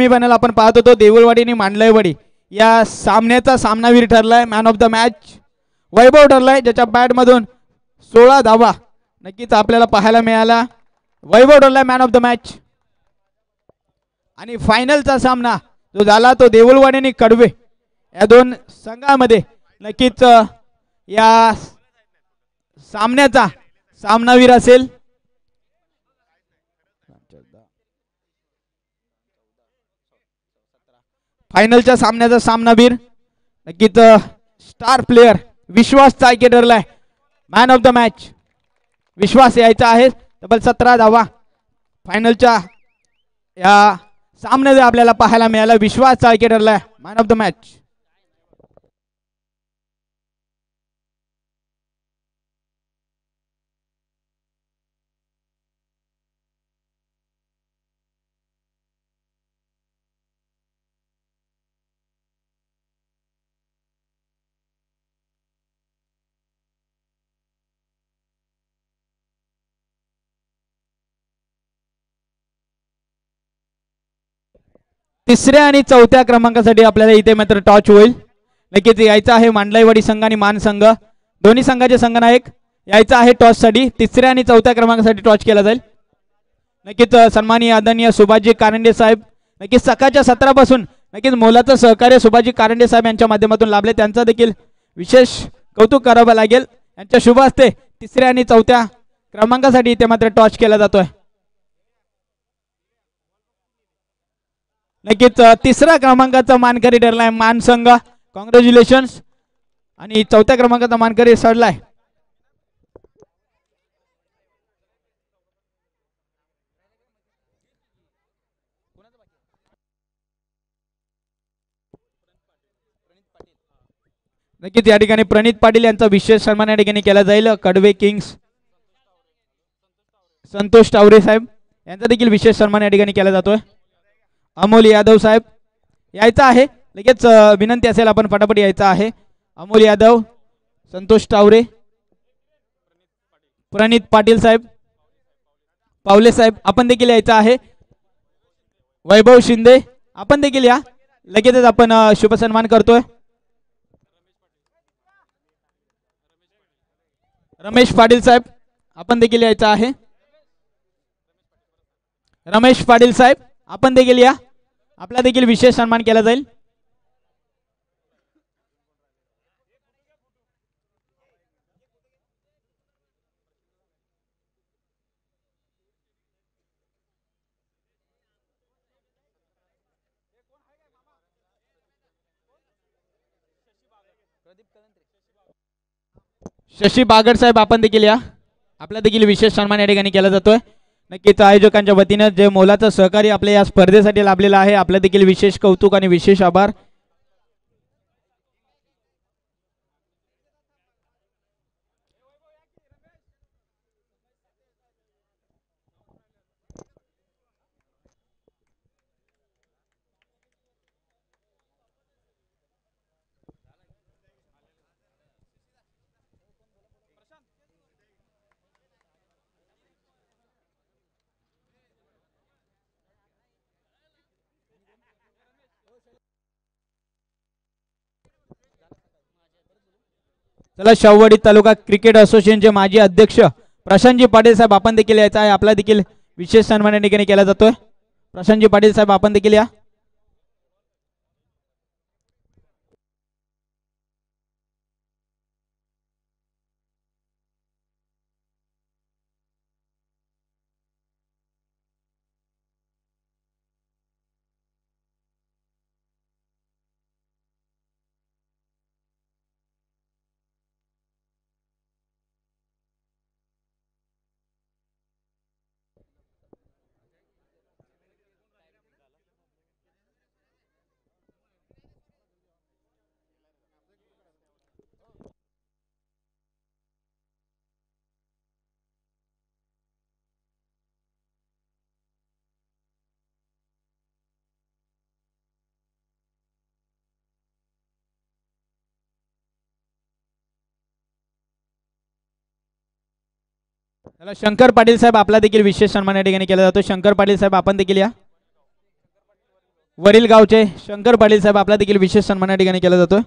Semifinal आपण पाहत होतो देऊळवाडी आणि मांडलेवाडी या सामन्याचा सामनावीर ठरलाय मॅन ऑफ द मॅच वैभव ठरलाय ज्याच्या बॅट मधून 16 धावा नक्कीच आपल्याला पाहायला मिळाला वैभव ठरलाय मॅन ऑफ द मॅच आणि फायनलचा सामना जो झाला तो देऊळवाडी आणि कडवे या दोन संघामध्ये नक्कीच या सामन्याचा सामनावीर असेल फायनलच्या सामन्याचा सामनावीर नक्कीच स्टार प्लेयर विश्वास चाळके ठरलाय man of the match Vishwas यायचा आहे तब्बल 17 धावा फायनलच्या या सामन्यात आपल्याला पाहायला मिळाला विश्वास चाळके ठरलाय मॅन ऑफ द मॅच तिसऱ्या आणि चौथ्या क्रमांकासाठी आपल्याला इथे मात्र टॉच होईल नक्कीच यायचं आहे मांडलाईवाडी संघ आणि मान संघ दोन्ही संघाचे संघनायक यायचं आहे टॉस साठी तिसऱ्या आणि चौथ्या क्रमांकासाठी टॉच केला जाईल नक्कीच सन्माननीय आदरणीय सुभाषजी कारंडे साहेब नक्कीच सकाळच्या सत्रापासून नक्कीच मोलाचं सहकार्य सुभाषजी कारंडे साहेब यांच्या माध्यमातून लाभले त्यांचा देखील विशेष कौतुक करावं लागेल यांच्या शुभ हस्ते तिसऱ्या आणि चौथ्या क्रमांकासाठी इथे मात्र टॉच केला जातोय नक्कीच तिसऱ्या क्रमांकाचा मानकरी ठरलाय मान संघ कॉंग्रॅच्युलेशन्स आणि चौथ्या क्रमांकाचा मानकरी ठरलाय नक्कीच या ठिकाणी प्रणित पाटील यांचा विशेष सन्मान या ठिकाणी केला जाईल कडवे किंग्स संतोष टावरे साहेब यांचा देखील विशेष सन्मान या ठिकाणी केला जातोय अमोल यादव साहेब यायचा आहे लगेच विनंती असेल आपण फटाफट यायचा आहे अमोल यादव संतोष टावरे प्रणित पाटील साहेब पावले साहेब आपण देखील यायचा आहे वैभव शिंदे आपण देखील या लगेचच आपण शुभ सन्मान करतोय रमेश पाटील साहेब आपण देखील यायचा आहे रमेश पाटील साहेब आपण देखील या आपला देखील विशेष सन्मान केला जाईल शशी बागड साहेब आपण देखील या आपला देखील विशेष सन्मान या ठिकाणी केला जातोय नक्कीच आयोजकांच्या वतीने जे मोलाचं सहकार्य आपल्या या स्पर्धेसाठी लाभलेलं आहे आपलं देखील विशेष कौतुक आणि विशेष आभार चला शाहूवाडी तालुका क्रिकेट असोसिएशनचे माजी अध्यक्ष प्रशांतजी पाटील साहेब आपण देखील यायचा आहे आपला देखील विशेष सन्मान या ठिकाणी केला जातोय प्रशांतजी पाटील साहेब आपण देखील या चला शंकर पाटील साहेब आपला देखील विशेष सन्मान या ठिकाणी केला जातो शंकर पाटील साहेब आपण देखील या वरील गावचे शंकर पाटील साहेब आपला देखील विशेष सन्मान या ठिकाणी केला जातोय.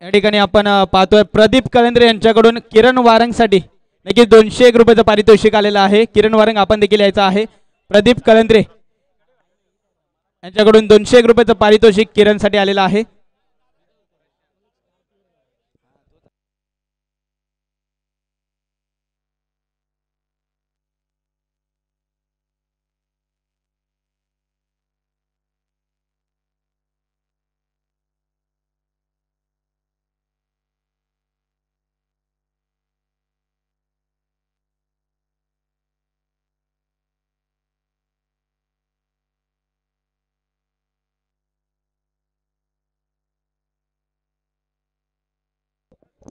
या ठिकाणी आपण पाहतोय प्रदीप कलेंद्रे यांच्याकडून किरण वारंगसाठी नक्कीच 201 रुपयाचं पारितोषिक आलेलं आहे. किरण वारंग आपण देखील यायचं आहे. प्रदीप कलेंद्रे यांच्याकडून 201 रुपयाचं पारितोषिक किरणसाठी आलेलं आहे.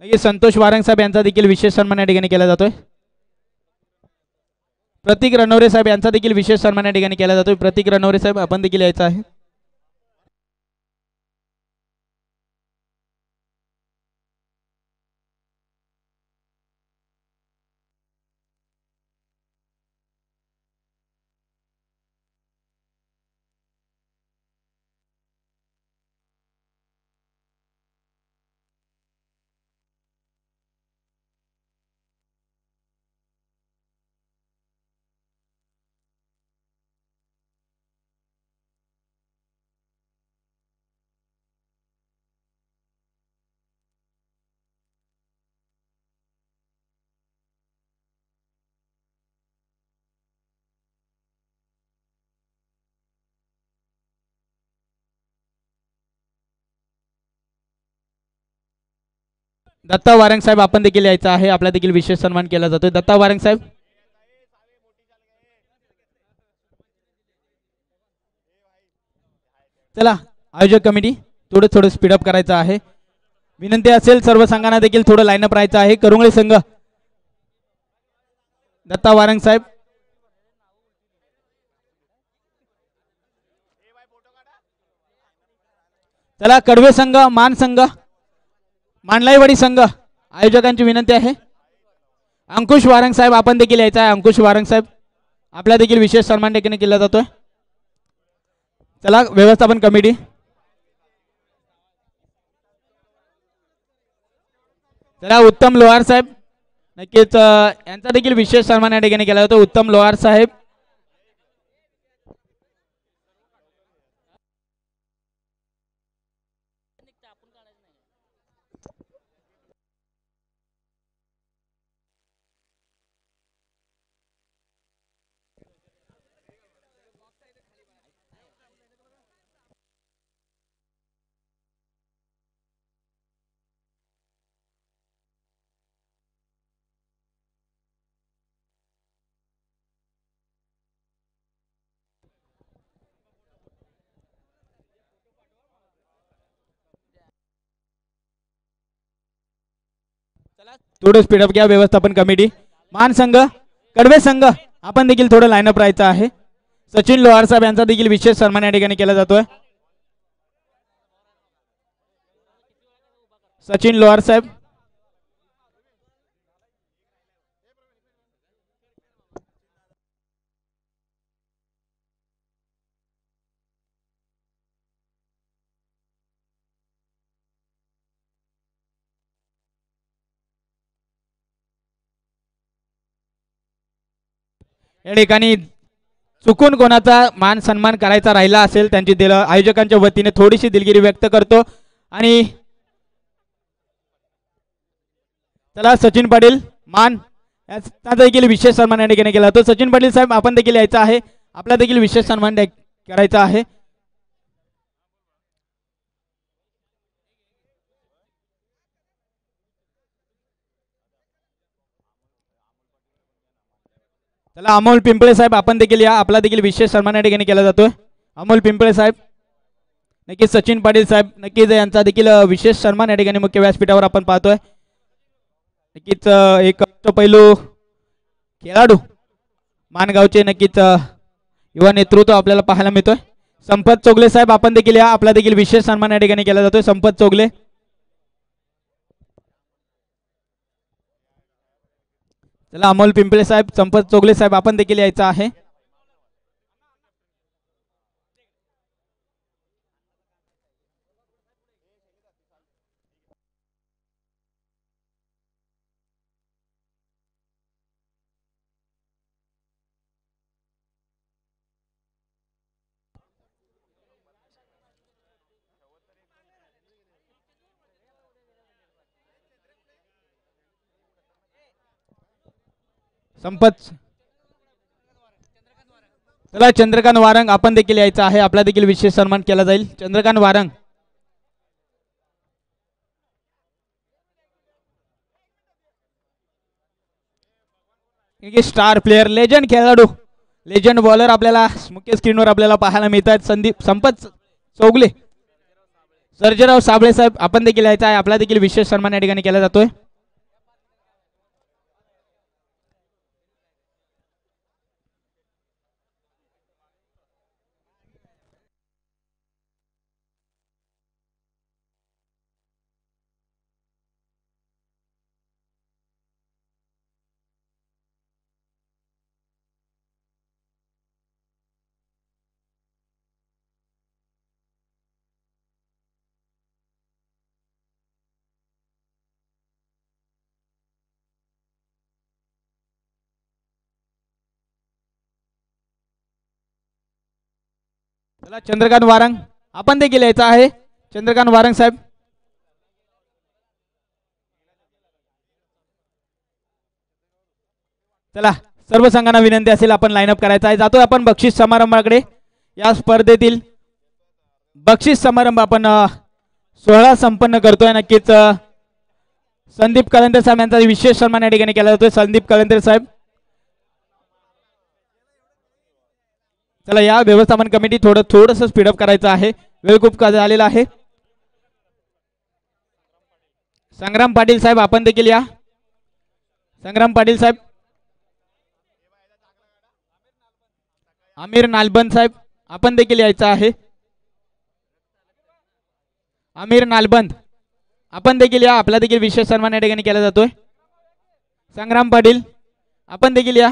संतोष वारंग साहेब यांचा देखील विशेष सन्मान या ठिकाणी केला जातोय. प्रतीक रणवरे साहेब यांचा देखील विशेष सन्मान या ठिकाणी केला जातोय. प्रतीक रणवरे साहेब आपण देखील यायचं आहे. दत्ता वारंग साहेब आपण देखील यायचं आहे. आपला देखील विशेष सन्मान केला जातोय. दत्ता वारंग साहेब चला आयोजक कमिटी थोडं स्पीडअप करायचं आहे. विनंती असेल सर्व संघांना देखील थोडं लाईनअप राहायचं आहे. करुंगळे संघ दत्ता वारंग साहेब चला कडवे संघ मान संघ मांडलाईवाडी संघ आयोजकांची विनंती आहे. अंकुश वारंग साहेब आपण देखील यायचं आहे. अंकुश वारंग साहेब आपला देखील विशेष सन्मान देखील केला जातोय. चला व्यवस्थापन कमिटी चला उत्तम लोहार साहेब नक्कीच यांचा देखील विशेष सन्मान या ठिकाणी केला जातो. उत्तम लोहार साहेब थोडं स्पीडअप घ्या. व्यवस्थापन कमिटी मान संघ कडवे संघ आपण देखील थोडं लाईनअप राहायचं आहे. सचिन लोहार साहेब यांचा देखील विशेष सन्मान या ठिकाणी केला जातोय. सचिन लोहार साहेब या ठिकाणी चुकून कोणाचा मान सन्मान करायचा राहिला असेल त्यांची आयोजकांच्या वतीने थोडीशी दिलगिरी व्यक्त करतो. आणि चला सचिन पाटील मान त्याचा देखील विशेष सन्मान या ठिकाणी केला जातो. सचिन पाटील साहेब आपण देखील यायचं आहे, आपला देखील विशेष सन्मान करायचा आहे. चला अमोल पिंपळे साहेब आपण देखील या, आपला देखील विशेष सन्मान या ठिकाणी केला जातोय. अमोल पिंपळे साहेब नक्कीच सचिन पाटील साहेब नक्कीच यांचा देखील विशेष सन्मान या ठिकाणी मुख्य व्यासपीठावर आपण पाहतोय. नक्कीच एक पैलू खेळाडू मानगावचे नक्कीच युवा नेतृत्व आपल्याला पाहायला मिळतोय. संपत चोगले साहेब आपण देखील या, आपला देखील विशेष सन्मान या ठिकाणी केला जातोय. संपत चोगले चला अमोल पिंपळे साहेब संपत चोगले साहेब आपण देखील यायचं आहे. संपत चला चंद्रकांत वारंग आपण देखील यायचं आहे, आपला देखील विशेष सन्मान केला जाईल. Chandrakant Warang star player legend खेळाडू लेजंड बॉलर आपल्याला मुख्य स्क्रीनवर आपल्याला पाहायला मिळतात. संपत चौगले सर्जेराव साबळे साहेब आपण देखील यायचं आहे, आपला देखील विशेष सन्मान या ठिकाणी केला जातोय. चला चंद्रकांत वारंग आपण देखील यायचं आहे. चंद्रकांत वारंग साहेब चला सर्व संघांना विनंती असेल आपण लाईनअप करायचा आहे. जातोय आपण बक्षीस समारंभाकडे. या स्पर्धेतील बक्षीस समारंभ आपण सोहळा संपन्न करतोय. नक्कीच संदीप कळंदर साहेब यांचा विशेष सन्मान या ठिकाणी केला जातोय. संदीप कळंदर साहेब चला या व्यवस्थापन कमिटी थोडंसं स्पीडअप करायचं आहे, वेळ खूप झालेला आहे. संग्राम पाटील साहेब आपण देखील या. संग्राम पाटील साहेब आमिर नालबंद साहेब आपण देखील यायचं आहे. आमिर नालबंद आपण देखील या, आपला देखील विशेष सन्मान या ठिकाणी केला जातोय. संग्राम पाटील आपण देखील या.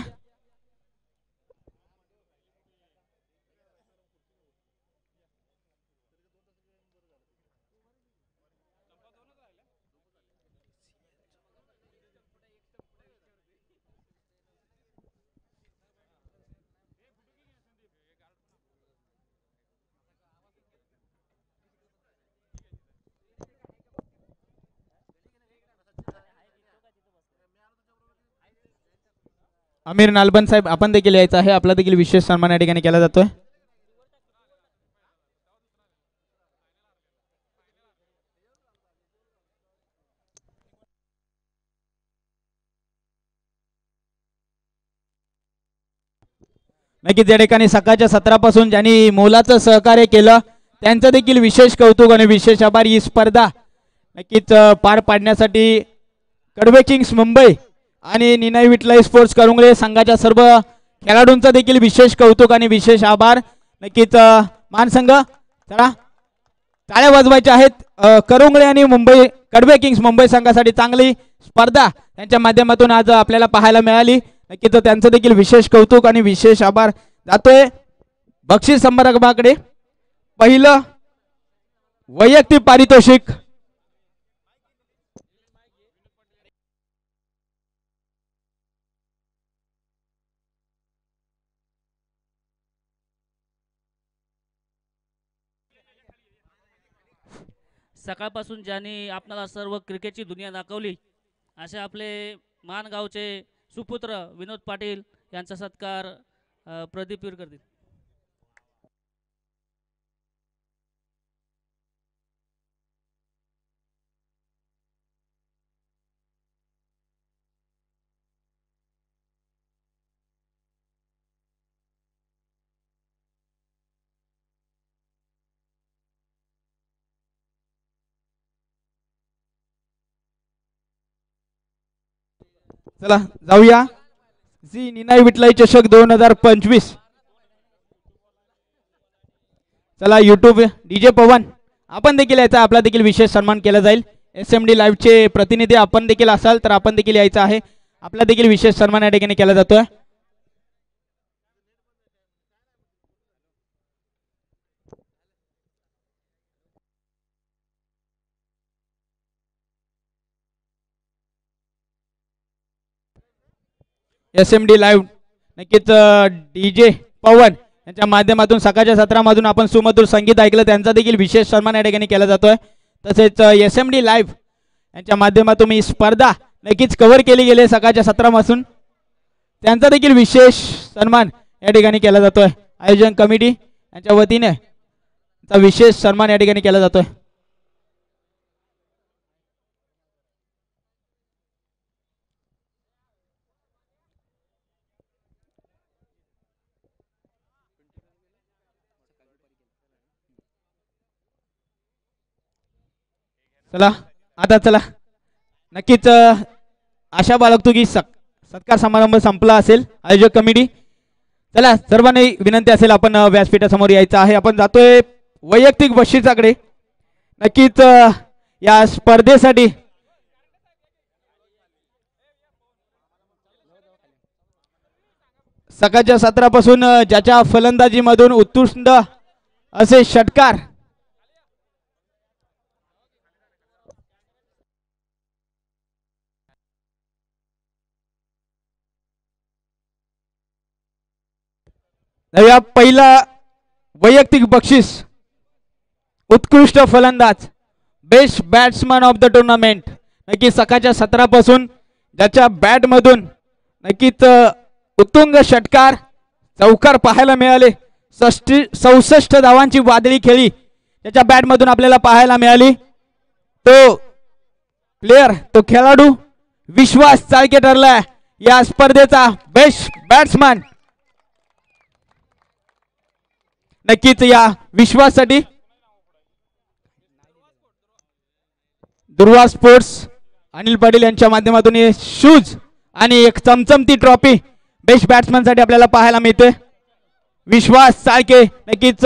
आमिर नालबंद साहेब आपण देखील यायचं आहे, आपला देखील विशेष सन्मान या ठिकाणी केला जातोय. नक्कीच या ठिकाणी सकाळच्या सत्रापासून ज्यांनी मोलाचं सहकार्य केलं त्यांचं देखील विशेष कौतुक आणि विशेष आभार. ही स्पर्धा नक्कीच पार पाडण्यासाठी कडवे किंग्स मुंबई आणि निनाई विठलाई स्पोर्ट्स करुंगळे संघाच्या सर्व खेळाडूंचा देखील विशेष कौतुक आणि विशेष आभार. नक्कीच मानसंघ चला टाळ्या वाजवायच्या आहेत. करुंगळे आणि मुंबई कडवे किंग्स मुंबई संघासाठी चांगली स्पर्धा त्यांच्या माध्यमातून आज आपल्याला पाहायला मिळाली. नक्कीच त्यांचं देखील विशेष कौतुक आणि विशेष आभार. जातोय बक्षीस समारंभाकडे. पहिलं वैयक्तिक पारितोषिक सकाळपासून ज्यांनी आपल्याला सर्व क्रिकेटची दुनिया दाखवली असे आपले मानगावचे सुपुत्र विनोद पाटील यांचा सत्कार प्रदीप वीर करतील. चला जाऊया जी निनाई विटलाई चषक 2025. चला युट्यूब डीजे पवन आपण देखील यायचा आपला देखील विशेष सन्मान केला जाईल. SMD लाईव्हचे प्रतिनिधी आपण देखील असाल तर आपण देखील यायचं आहे. आपला देखील विशेष सन्मान या ठिकाणी केला जातोय. SMD लाईव्ह नक्कीच डीजे पवन यांच्या माध्यमातून सकाळच्या सत्रामधून आपण सुमधुर संगीत ऐकलं त्यांचा देखील विशेष सन्मान या ठिकाणी केला जातोय. तसेच SMD लाईव्ह यांच्या माध्यमातून ही स्पर्धा नक्कीच कव्हर केली गेली सकाळच्या सत्रापासून त्यांचा देखील विशेष सन्मान या ठिकाणी केला जातोय. आयोजन कमिटी यांच्या वतीने विशेष सन्मान या ठिकाणी केला जातोय. चला आता चला नक्कीच आशा बाळगतो की सत्कार समारंभ संपला असेल. आयोजक कमिटी चला सर्वांनी विनंती असेल आपण व्यासपीठासमोर यायचं आहे. आपण जातोय वैयक्तिक बक्षिसाकडे. नक्कीच या स्पर्धेसाठी सकाळच्या सत्रापासून ज्याच्या फलंदाजीमधून उत्कृष्ट असे षटकार पहिला वैयक्तिक बक्षीस उत्कृष्ट फलंदाज best batsman of the tournament. नक्की सकाळच्या सत्रापासून ज्याच्या बॅटमधून नक्कीच उत्तुंग षटकार चौकार पाहायला मिळाले. 66 धावांची वादळी खेळी त्याच्या बॅटमधून आपल्याला पाहायला मिळाली. तो प्लेयर तो खेळाडू विश्वास चाळके ठरलाय या स्पर्धेचा बेस्ट बॅट्समन. नक्कीच या विश्वासाठी दुर्वा स्पोर्ट्स अनिल पाटील यांच्या माध्यमातून शूज आणि एक चमचमती ट्रॉफी बेस्ट बॅट्समन साठी आपल्याला पाहायला मिळते. विश्वास चाळके नक्कीच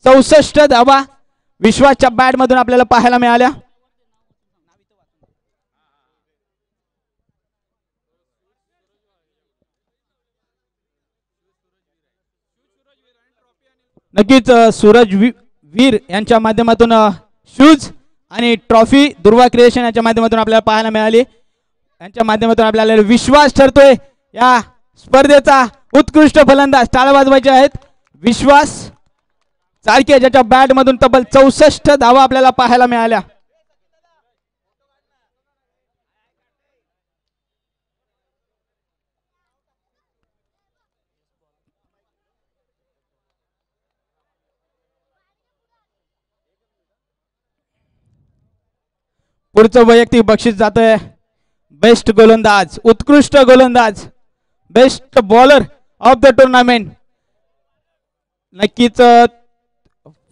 64 धावा विश्वासच्या बॅट मधून आपल्याला पाहायला मिळाल्या. नक्कीच सूरज वीर यांच्या माध्यमातून शूज आणि ट्रॉफी दुर्वा क्रिएशन यांच्या माध्यमातून आपल्याला पाहायला मिळाली. यांच्या माध्यमातून आपल्याला विश्वास ठरतोय या स्पर्धेचा उत्कृष्ट फलंदाज. टाळ्या वाजवायचे आहेत. विश्वास चाळके ज्याच्या बॅट मधून तब्बल 64 धावा आपल्याला पाहायला मिळाल्या. पुढचं वैयक्तिक बक्षीस जातोय बेस्ट गोलंदाज उत्कृष्ट गोलंदाज best bowler of the tournament. नक्कीच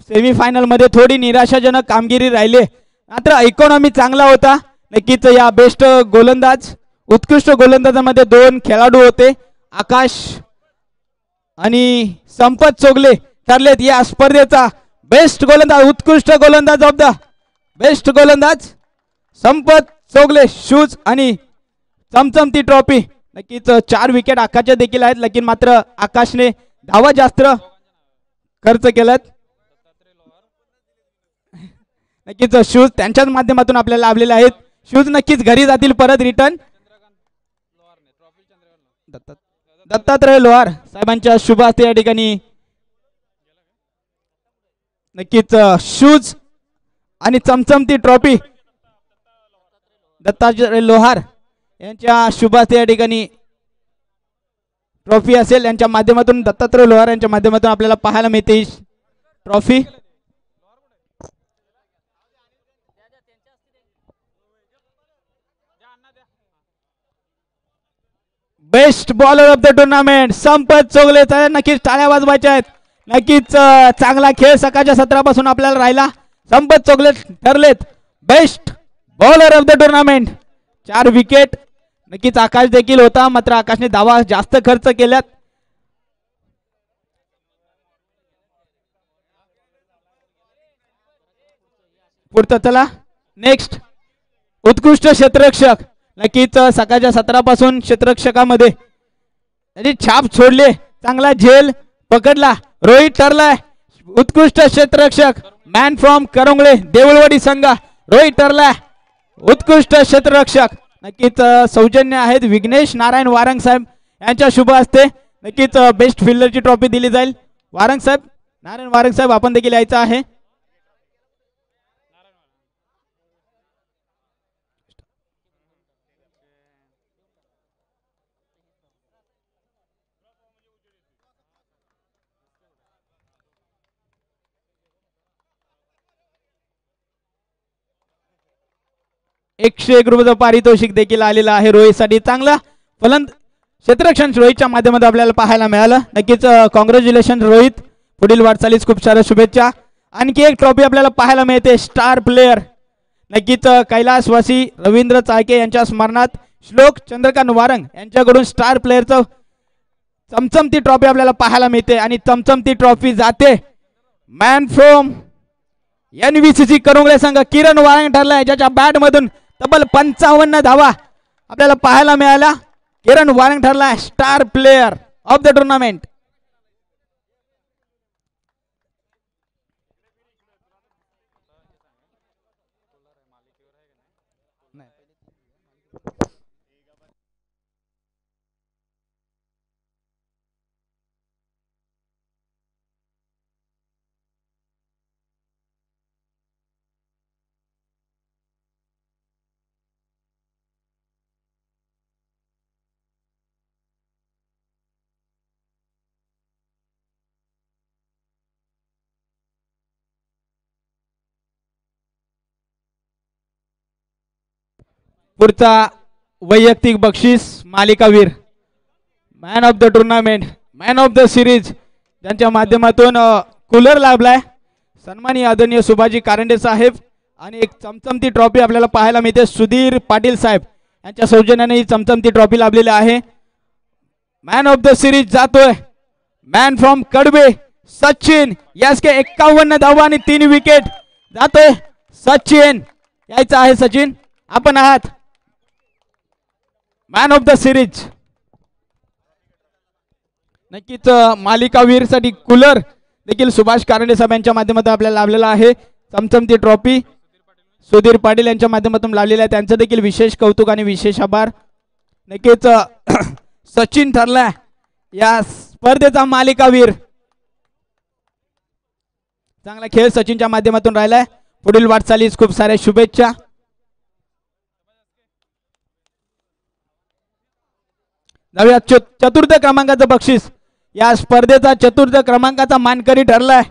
सेमीफायनल मध्ये थोडी निराशाजनक कामगिरी राहिली मात्र इकॉनॉमी चांगला होता. नक्कीच या बेस्ट गोलंदाज उत्कृष्ट गोलंदाजामध्ये 2 खेळाडू होते. आकाश आणि संपत चोगले ठरलेत या स्पर्धेचा बेस्ट गोलंदाज उत्कृष्ट गोलंदाज ऑफ द बेस्ट गोलंदाज संपत चोगले शूज आणि चमचमती ट्रॉफी. नक्कीच 4 विकेट आकाशच्या देखील आहेत लेकिन मात्र आकाशने धावा जास्त खर्च केलात. नक्कीच शूज त्यांच्याच माध्यमातून आपल्याला लाभलेले आहेत. शूज नक्कीच घरी जातील परत रिटर्न. दत्तात्रय लोहार साहेबांच्या शुभ हस्ते या ठिकाणी नक्कीच शूज आणि चमचमती ट्रॉफी दत्तात्रय लोहार यांच्या शुभ हस्ते या ठिकाणी ट्रॉफी असेल. यांच्या माध्यमातून दत्तात्रय लोहार यांच्या माध्यमातून आपल्याला पाहायला मिळते ही trophy. Best bowler of the tournament Sampat Chogale. नक्कीच टाळ्या वाजवायच्या आहेत. नक्कीच चांगला खेळ सकाळच्या सत्रापासून आपल्याला राहिला. संपत चोगले ठरलेत best bowler of the tournament. 4 wicket. नक्कीच आकाश देखील होता, मात्र आकाशने धावा जास्त खर्च केल्यात. पुढचं चला नेक्स्ट उत्कृष्ट क्षेत्ररक्षक. नक्कीच सकाळच्या सत्रापासून क्षेत्ररक्षकामध्ये त्याची छाप सोडली. चांगला झेल पकडला. रोहित ठरलाय उत्कृष्ट क्षेत्ररक्षक. मॅन फ्रॉम करंगळे देऊळवाडी संघ रोहित ठरलाय उत्कृष्ट क्षेत्ररक्षक. नक्कीच सौजन्य आहेत विघ्नेश नारायण वारंग साहेब यांच्या शुभ हस्ते नक्कीच बेस्ट फिल्डरची ट्रॉफी दिली जाईल. वारंग साहेब, नारायण वारंग साहेब आपण देखील यायचं आहे. ₹101 पारितोषिक देखील आलेलं आहे रोहितसाठी. चांगला फलंद क्षेत्ररक्षण रोहितच्या माध्यमातून आपल्याला पाहायला मिळालं. नक्कीच कॉंग्रॅच्युलेशन रोहित, पुढील वाटचालीस खूप साऱ्या शुभेच्छा. आणखी एक ट्रॉफी आपल्याला पाहायला मिळते स्टार प्लेयर. नक्कीच कैलासवासी रवींद्र चाळके यांच्या स्मरणात श्लोक चंद्रकांत वारंग यांच्याकडून स्टार प्लेयरचं चमचमती ट्रॉफी आपल्याला पाहायला मिळते. आणि चमचमती ट्रॉफी जाते मॅन फ्रॉम NVCC करंगळे संघ किरण वारंग ठरलाय, ज्याच्या बॅट मधून तब्बल 55 धावा आपल्याला पाहायला मिळाल्या. किरण वारंग ठरलाय star player of the tournament. पुढचा वैयक्तिक बक्षीस मालिकावीर man of the tournament man of the series ज्यांच्या माध्यमातून कूलर लाभलाय सन्माननीय आदरणीय सुभाजी कारंडे साहेब. आणि एक चमचमती ट्रॉफी आपल्याला पाहायला मिळते सुधीर पाटील साहेब यांच्या सौजन्याने ही चमचमती ट्रॉफी लाभलेली आहे. मॅन ऑफ द सिरीज जातोय मॅन फ्रॉम कडबे सचिन. यासके 51 धावा आणि 3 विकेट. जातोय सचिन. यायचं आहे सचिन, आपण आहात मॅन ऑफ द सिरीज. नक्कीच मालिकावीर साठी कूलर देखील सुभाष कारंडे साहेब यांच्या माध्यमातून आपल्याला लाभलेला आहे. चमचमती ट्रॉफी सुधीर पाटील यांच्या माध्यमातून लाभलेला आहे, त्यांचं देखील विशेष कौतुक आणि विशेष आभार. नक्कीच सचिन ठरलाय या स्पर्धेचा मालिकावीर. चांगला खेळ सचिनच्या माध्यमातून राहिलाय. पुढील वाटचालीस खूप साऱ्या शुभेच्छा. नव्या चतुर्थ क्रमांकाचं बक्षीस या स्पर्धेचा चतुर्थ क्रमांकाचा मानकरी ठरलाय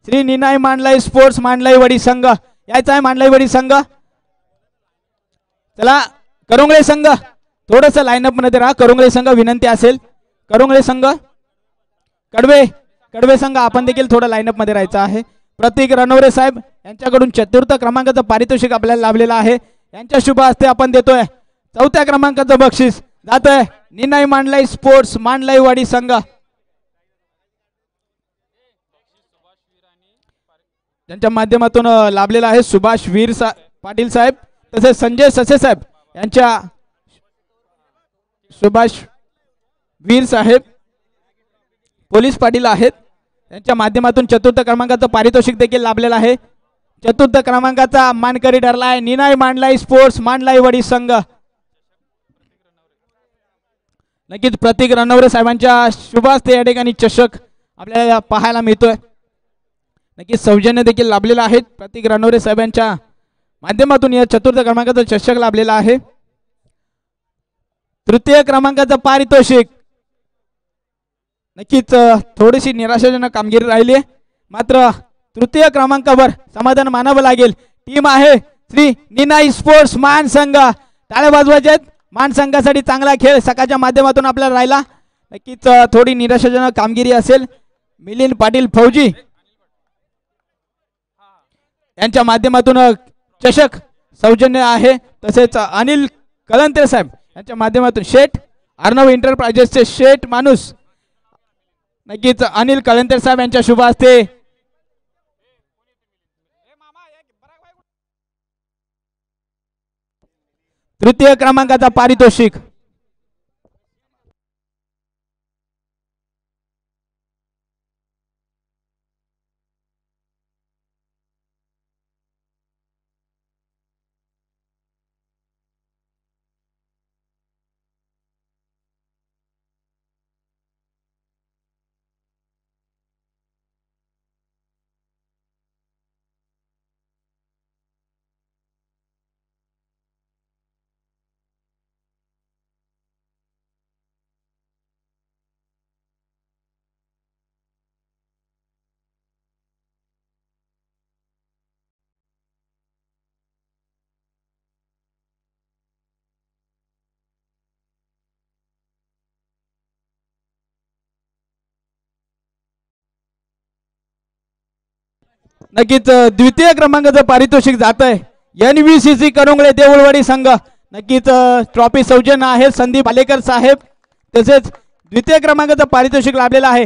श्री निनाय मांडलाई स्पोर्ट्स मांडलाईवाडी संघ. यायचा आहे मांडलाईवाडी संघ. चला करंगळे संघ थोडस लाईनअप मध्ये राहा. करंगळे संघ विनंती असेल. करंगळे संघ कडवे संघ आपण देखील थोडं लाईनअप मध्ये राहायचं आहे. प्रतीक रणवरे साहेब यांच्याकडून चतुर्थ क्रमांकाचं पारितोषिक आपल्याला लाभलेलं आहे. यांच्या शुभ हस्ते आपण देतोय 4थ्या क्रमांकाचं बक्षीस. जातोय निनाय मांडलाई स्पोर्ट्स मांडलाईवाडी संघ. त्यांच्या माध्यमातून लाभलेला आहे सुभाष पाटील साहेब तसेच संजय ससे साहेब यांच्या सुभाष वीर साहेब पोलीस पाटील आहेत. त्यांच्या माध्यमातून चतुर्थ क्रमांकाचं पारितोषिक देखील लाभलेलं आहे. चतुर्थ क्रमांकाचा मानकरी ठरला आहे निनाय मांडलाई स्पोर्ट्स मांडलाईवाडी संघ. नक्कीच प्रतीक रणवरे साहेबांच्या शुभ हस्ते या ठिकाणी चषक आपल्याला पाहायला मिळतोय. नक्कीच सौजन्य देखील लाभलेला आहे प्रतीक रणवरे साहेबांच्या माध्यमातून या चतुर्थ क्रमांकाचा चषक लाभलेला आहे. तृतीय क्रमांकाचं पारितोषिक नक्कीच थोडीशी निराशाजनक कामगिरी राहिली आहे, मात्र तृतीय क्रमांकावर समाधान मानावं लागेल. टीम आहे श्री निनाई स्पोर्ट्स मान संघ. टाळ्या वाजवायच्या आहेत. मान संघासाठी चांगला खेळ सकाळच्या माध्यमातून आपल्याला राहिला. नक्कीच थोडी निराशाजनक कामगिरी असेल. मिलिंद पाटील फौजी यांच्या माध्यमातून चषक सौजन्य आहे. तसेच अनिल कलंते साहेब यांच्या माध्यमातून शेठ अर्णव एंटरप्राइजेसचे शेठ माणूस नक्कीच अनिल कलंते साहेब यांच्या शुभ हस्ते तृतीय क्रमांकाचा पारितोषिक. नक्कीच द्वितीय क्रमांकाचं पारितोषिक जात आहे NVCC करंगळे देऊळवाडी संघ. नक्कीच ट्रॉफी सौजन्य आहे संदीप आलेकर साहेब. तसेच द्वितीय क्रमांकाचं पारितोषिक लाभलेलं आहे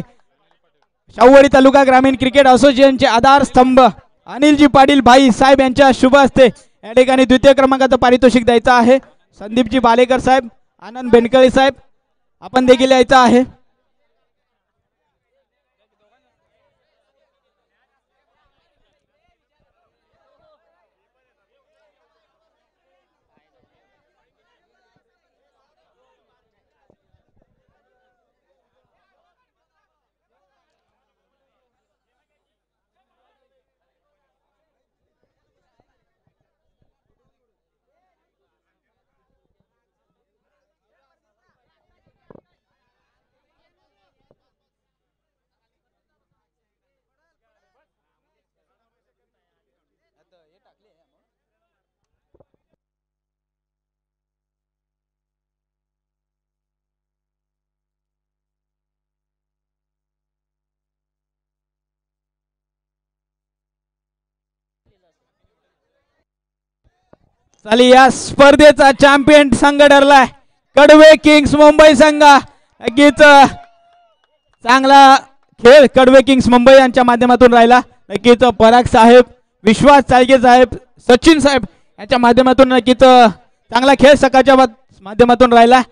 शाहूवाडी तालुका ग्रामीण क्रिकेट असोसिएशनचे आधारस्तंभ अनिलजी पाटील भाई साहेब यांच्या शुभ हस्ते या ठिकाणी द्वितीय क्रमांकाचं पारितोषिक द्यायचं आहे. संदीपजी बालेकर साहेब, आनंद बेनकळे साहेब आपण देखील यायचं आहे. चाली या स्पर्धेचा चॅम्पियन संघ ठरलाय कडवे किंग्स मुंबई संघ. नक्कीच चांगला खेळ कडवे किंग्स मुंबई यांच्या माध्यमातून राहिला. नक्कीच पराग साहेब, विश्वास चाळगे साहेब, सचिन साहेब यांच्या माध्यमातून नक्कीच चांगला खेळ सकाळच्या माध्यमातून राहिला.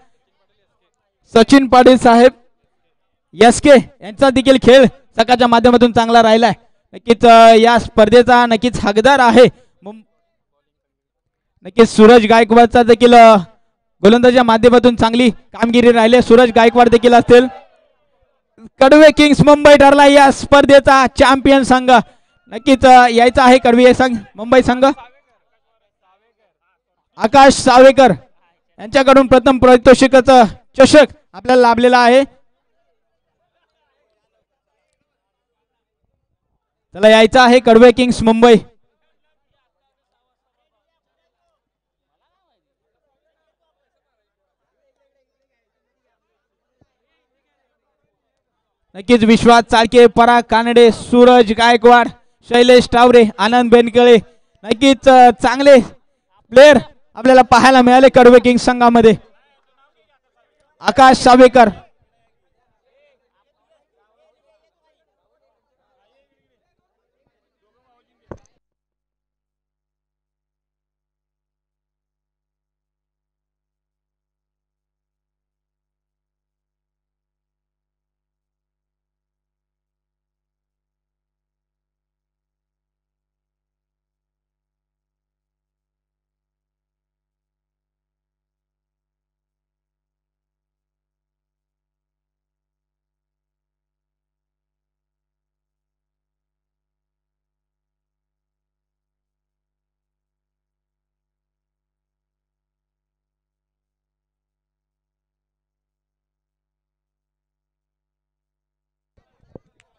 सचिन पाटील साहेब SK यांचा देखील खेळ सकाळच्या माध्यमातून चांगला राहिलाय. नक्कीच या स्पर्धेचा नक्कीच हकदार आहे. नक्कीच सूरज गायकवाडचा देखील गोलंदाजीच्या माध्यमातून चांगली कामगिरी राहिली. सूरज गायकवाड देखील असतील. कडवे किंग्स मुंबई ठरला या स्पर्धेचा चॅम्पियन संघ. नक्कीच यायचा आहे कडवे संघ मुंबई संघ. आकाश सावेकर यांच्याकडून प्रथम पारितोषिकाचं चषक आपल्याला लाभलेला आहे. त्याला यायचं आहे कडवे किंग्स मुंबई. नक्कीच विश्वास चाळके, पराग कानडे, सूरज गायकवाड, शैलेश टावरे, आनंद बेनकळे नक्कीच चांगले प्लेयर आपल्याला पाहायला मिळाले कडवे किंग्स संघामध्ये. आकाश सावेकर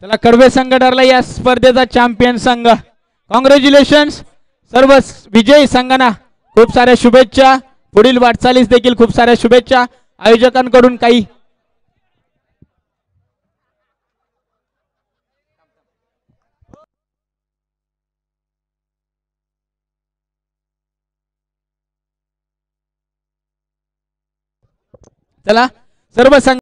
चला कडवे संघ ठरला या स्पर्धेचा चॅम्पियन संघ. कॉंग्रॅच्युलेशन्स सर्व विजयी संघांना खूप साऱ्या शुभेच्छा. पुढील वाटचालीस देखील खूप साऱ्या शुभेच्छा. आयोजकांकडून काही चला सर्व संघ